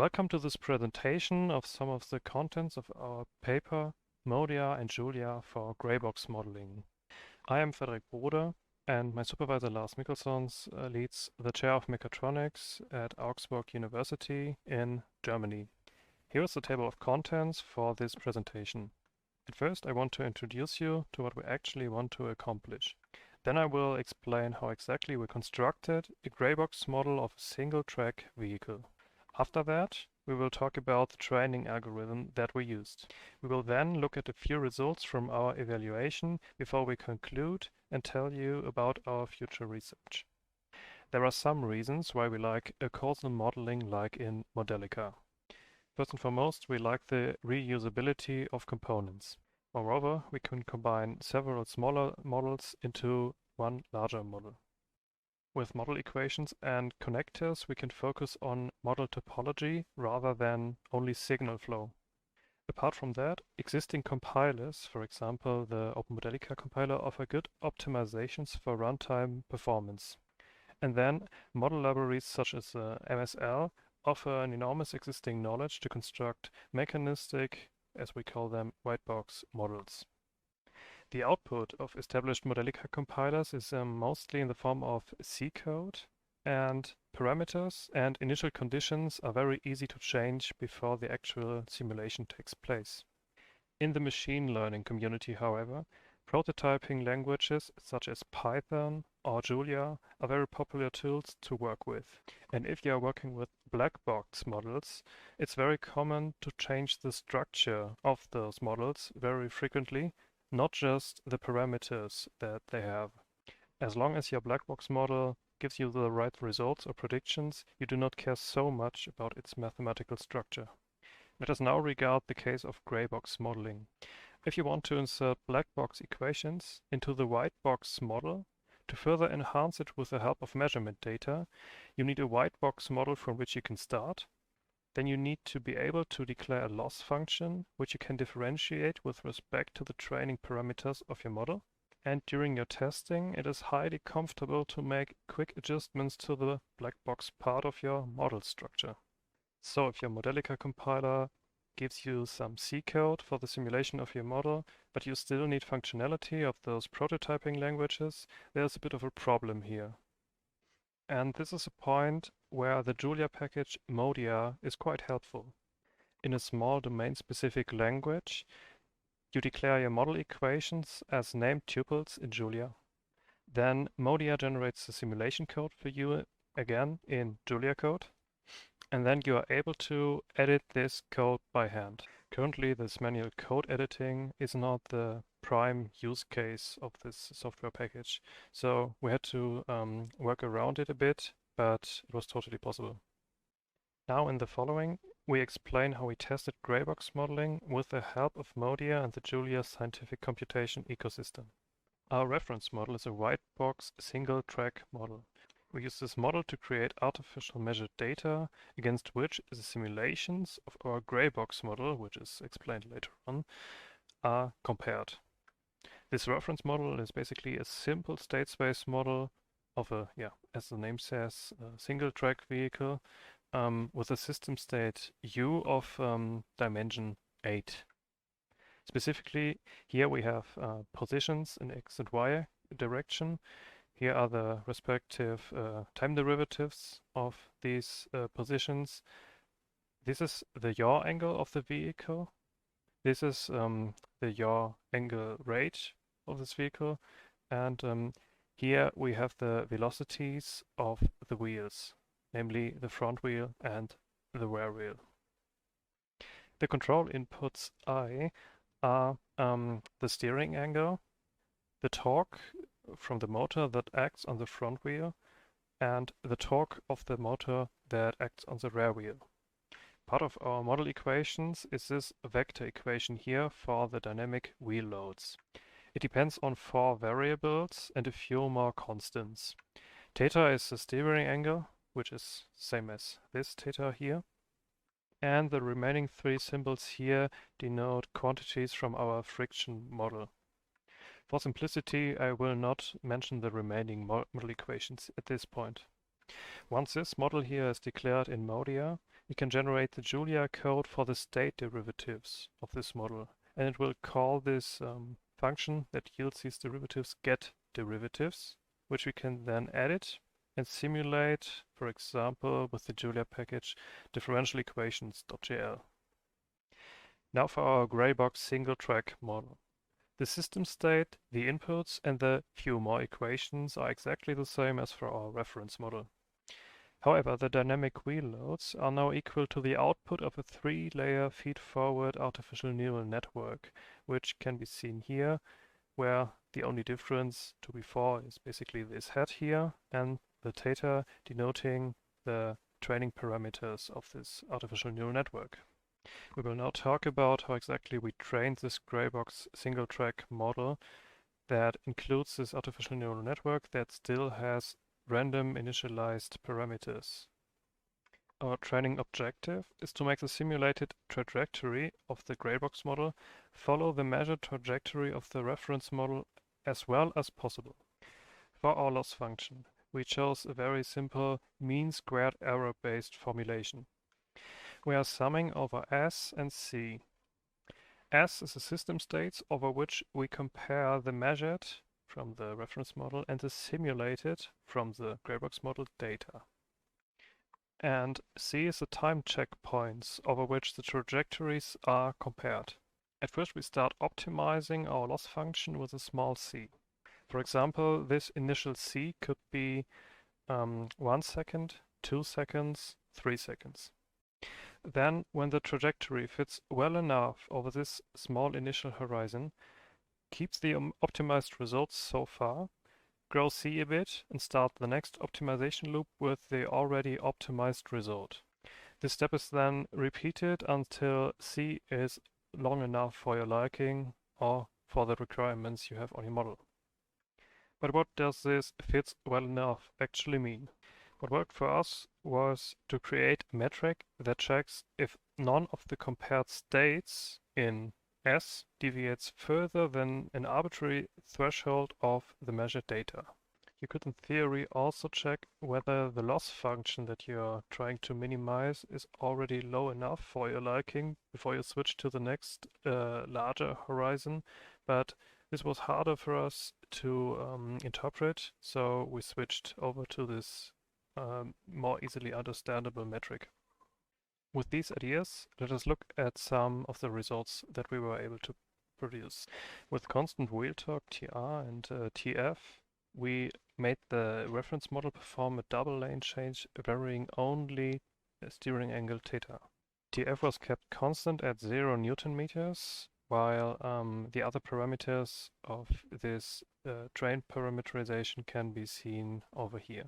Welcome to this presentation of some of the contents of our paper Modia and Julia for grey box modeling. I am Frederic Bruder, and my supervisor Lars Mikelsons leads the chair of mechatronics at Augsburg University in Germany. Here is the table of contents for this presentation. At first, I want to introduce you to what we actually want to accomplish. Then I will explain how exactly we constructed a grey box model of a single-track vehicle. After that, we will talk about the training algorithm that we used. We will then look at a few results from our evaluation before we conclude and tell you about our future research. There are some reasons why we like acausal modeling like in Modelica. First and foremost, we like the reusability of components. Moreover, we can combine several smaller models into one larger model. With model equations and connectors, we can focus on model topology rather than only signal flow. Apart from that, existing compilers, for example the Modelica compiler, offer good optimizations for runtime performance. And then model libraries such as MSL offer an enormous existing knowledge to construct mechanistic, as we call them, white box models. The output of established Modelica compilers is mostly in the form of C code, and parameters and initial conditions are very easy to change before the actual simulation takes place. In the machine learning community, however, prototyping languages such as Python or Julia are very popular tools to work with. And if you are working with black box models, it's very common to change the structure of those models very frequently, not just the parameters that they have. As long as your black box model gives you the right results or predictions, you do not care so much about its mathematical structure. Let us now regard the case of grey box modeling. If you want to insert black box equations into the white box model, to further enhance it with the help of measurement data, you need a white box model from which you can start. Then you need to be able to declare a loss function, which you can differentiate with respect to the training parameters of your model. And during your testing, it is highly comfortable to make quick adjustments to the black box part of your model structure. So if your Modelica compiler gives you some C code for the simulation of your model, but you still need functionality of those prototyping languages, there's a bit of a problem here. And this is a point where the Julia package Modia is quite helpful. In a small domain-specific language, you declare your model equations as named tuples in Julia. Then Modia generates the simulation code for you again in Julia code. And then you are able to edit this code by hand. Currently, this manual code editing is not the prime use case of this software package. So we had to work around it a bit, but it was totally possible. Now in the following, we explain how we tested grey box modeling with the help of Modia and the Julia scientific computation ecosystem. Our reference model is a white box single track model. We use this model to create artificial measured data against which the simulations of our grey box model, which is explained later on, are compared. This reference model is basically a simple state space model of a, as the name says, a single track vehicle with a system state U of dimension 8. Specifically, here we have positions in x and y direction. Here are the respective time derivatives of these positions. This is the yaw angle of the vehicle. This is the yaw angle rate of this vehicle. And here we have the velocities of the wheels, namely the front wheel and the rear wheel. The control inputs I are the steering angle, the torque from the motor that acts on the front wheel, and the torque of the motor that acts on the rear wheel. Part of our model equations is this vector equation here for the dynamic wheel loads. It depends on 4 variables and a few more constants. Theta is the steering angle, which is same as this theta here. And the remaining 3 symbols here denote quantities from our friction model. For simplicity, I will not mention the remaining model equations at this point. Once this model here is declared in Modia, we can generate the Julia code for the state derivatives of this model. And it will call this function that yields these derivatives get derivatives, which we can then edit and simulate, for example, with the Julia package, differential equations.jl. Now for our gray box single track model. The system state, the inputs, and the few more equations are exactly the same as for our reference model. However, the dynamic wheel loads are now equal to the output of a 3-layer feed-forward artificial neural network, which can be seen here, where the only difference to before is basically this head here and the theta denoting the training parameters of this artificial neural network. We will now talk about how exactly we trained this gray box single track model that includes this artificial neural network that still has random initialized parameters. Our training objective is to make the simulated trajectory of the gray box model follow the measured trajectory of the reference model as well as possible. For our loss function, we chose a very simple mean squared error based formulation. We are summing over S and C. S is the system states over which we compare the measured from the reference model and the simulated from the gray box model data. And C is the time checkpoints over which the trajectories are compared. At first we start optimizing our loss function with a small c. For example, this initial c could be 1 second, 2 seconds, 3 seconds. Then, when the trajectory fits well enough over this small initial horizon, keeps the optimized results so far, grow C a bit and start the next optimization loop with the already optimized result. This step is then repeated until C is long enough for your liking or for the requirements you have on your model. But what does this fits well enough actually mean? What worked for us was to create a metric that checks if none of the compared states in S deviates further than an arbitrary threshold of the measured data. You could in theory also check whether the loss function that you're trying to minimize is already low enough for your liking before you switch to the next larger horizon, but this was harder for us to interpret, so we switched over to this more easily understandable metric. With these ideas, let us look at some of the results that we were able to produce. With constant wheel torque TR and TF, we made the reference model perform a double lane change varying only a steering angle theta. TF was kept constant at 0 Newton meters, while the other parameters of this train parameterization can be seen over here.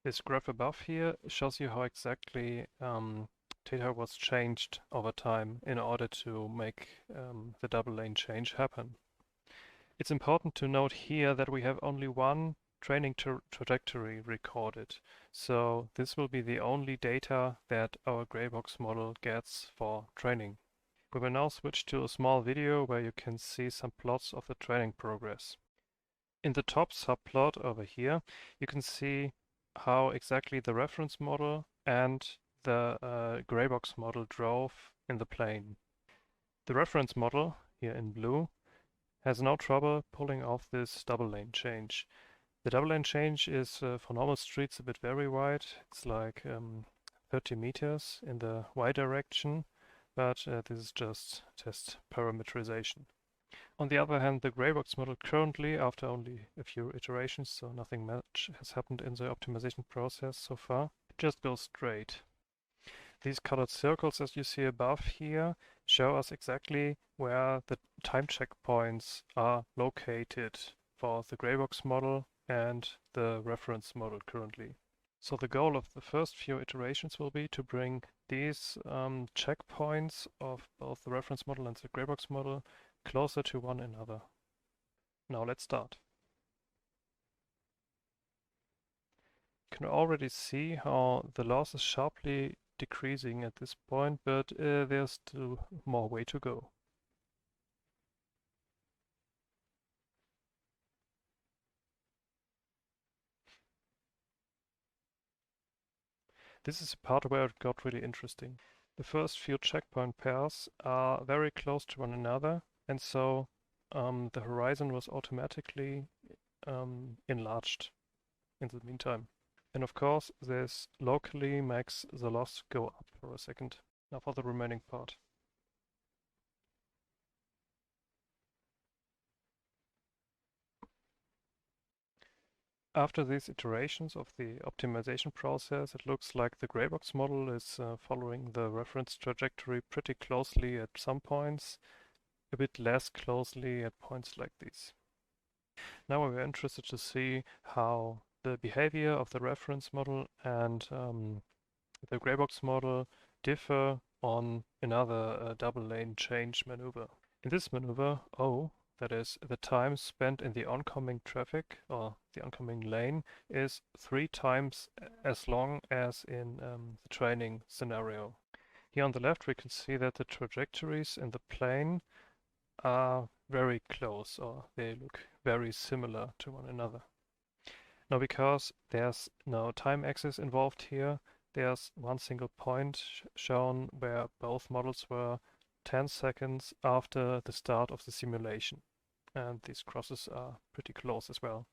This graph above here shows you how exactly theta was changed over time in order to make the double lane change happen. It's important to note here that we have only one training trajectory recorded, so this will be the only data that our gray box model gets for training. We will now switch to a small video where you can see some plots of the training progress. In the top subplot over here, you can see how exactly the reference model and the gray box model drove in the plane. The reference model, here in blue, has no trouble pulling off this double lane change. The double lane change is for normal streets a bit very wide. It's like 30 meters in the y direction, but this is just test parameterization. On the other hand, the gray box model currently, after only a few iterations, so nothing much has happened in the optimization process so far, just goes straight. These colored circles, as you see above here, show us exactly where the time checkpoints are located for the gray box model and the reference model currently. So the goal of the first few iterations will be to bring these checkpoints of both the reference model and the gray box model closer to one another. Now let's start. You can already see how the loss is sharply decreasing at this point, but there's still more way to go. This is the part where it got really interesting. The first few checkpoint pairs are very close to one another, and so the horizon was automatically enlarged in the meantime. And of course, this locally makes the loss go up for a second. Now for the remaining part. After these iterations of the optimization process, it looks like the gray box model is following the reference trajectory pretty closely at some points, a bit less closely at points like these. Now we're interested to see how the behavior of the reference model and the gray box model differ on another double lane change maneuver. In this maneuver, O, that is the time spent in the oncoming traffic or the oncoming lane, is 3 times as long as in the training scenario. Here on the left we can see that the trajectories in the plane are very close, or they look very similar to one another. Now because there's no time axis involved here, there's one single point shown where both models were 10 seconds after the start of the simulation. And these crosses are pretty close as well.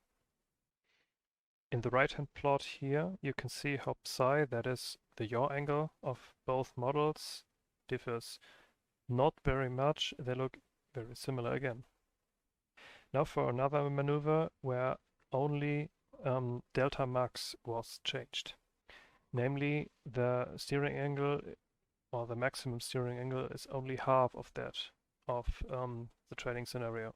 In the right-hand plot here, you can see how psi, that is the yaw angle of both models, differs not very much. They look very similar again. Now for another maneuver where only delta max was changed. Namely, the steering angle or the maximum steering angle is only half of that of the training scenario.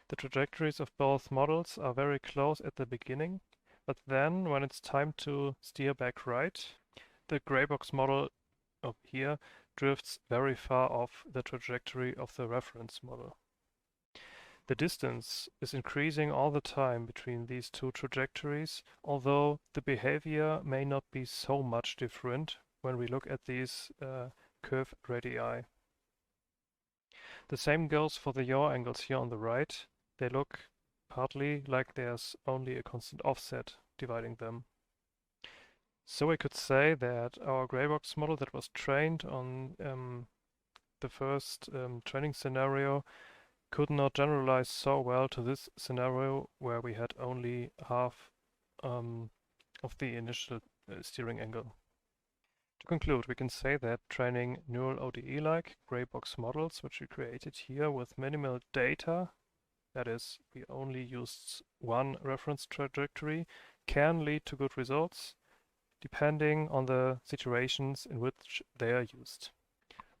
The trajectories of both models are very close at the beginning, but then when it's time to steer back right, the gray box model up here drifts very far off the trajectory of the reference model. The distance is increasing all the time between these two trajectories, although the behavior may not be so much different when we look at these curve radii. The same goes for the yaw angles here on the right. They look partly like there's only a constant offset dividing them. So we could say that our gray box model that was trained on the first training scenario could not generalize so well to this scenario where we had only half of the initial steering angle. To conclude, we can say that training neural ODE-like gray box models, which we created here with minimal data, that is, we only used one reference trajectory, can lead to good results, depending on the situations in which they are used.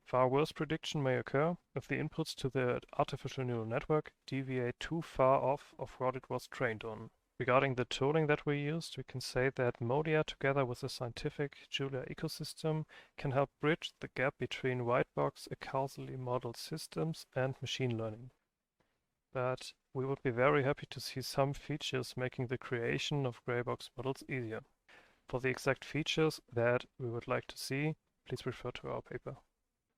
Far worse prediction may occur if the inputs to the artificial neural network deviate too far off of what it was trained on. Regarding the tooling that we used, we can say that Modia, together with the scientific Julia ecosystem, can help bridge the gap between white box acausally modeled systems and machine learning. But we would be very happy to see some features making the creation of gray box models easier. For the exact features that we would like to see, please refer to our paper.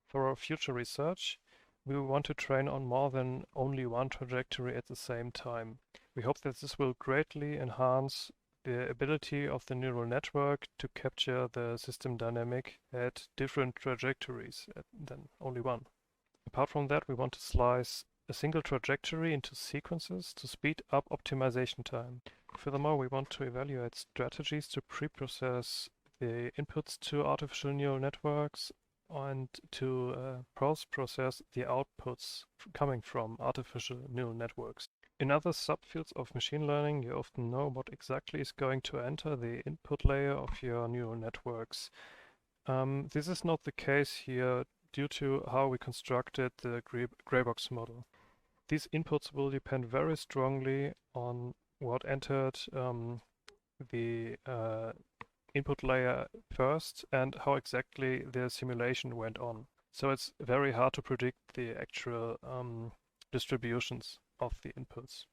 For our future research, we want to train on more than only one trajectory at the same time. We hope that this will greatly enhance the ability of the neural network to capture the system dynamic at different trajectories than only one. Apart from that, we want to slice a single trajectory into sequences to speed up optimization time. Furthermore, we want to evaluate strategies to pre-process the inputs to artificial neural networks and to post-process the outputs coming from artificial neural networks. In other subfields of machine learning, you often know what exactly is going to enter the input layer of your neural networks. This is not the case here due to how we constructed the gray box model. These inputs will depend very strongly on what entered the input layer first and how exactly the simulation went on. So it's very hard to predict the actual distributions of the inputs.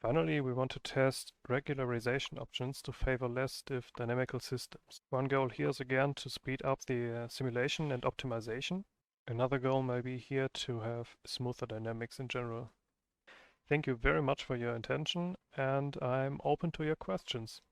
Finally, we want to test regularization options to favor less stiff dynamical systems. One goal here is again to speed up the simulation and optimization. Another goal may be here to have smoother dynamics in general. Thank you very much for your attention, and I'm open to your questions.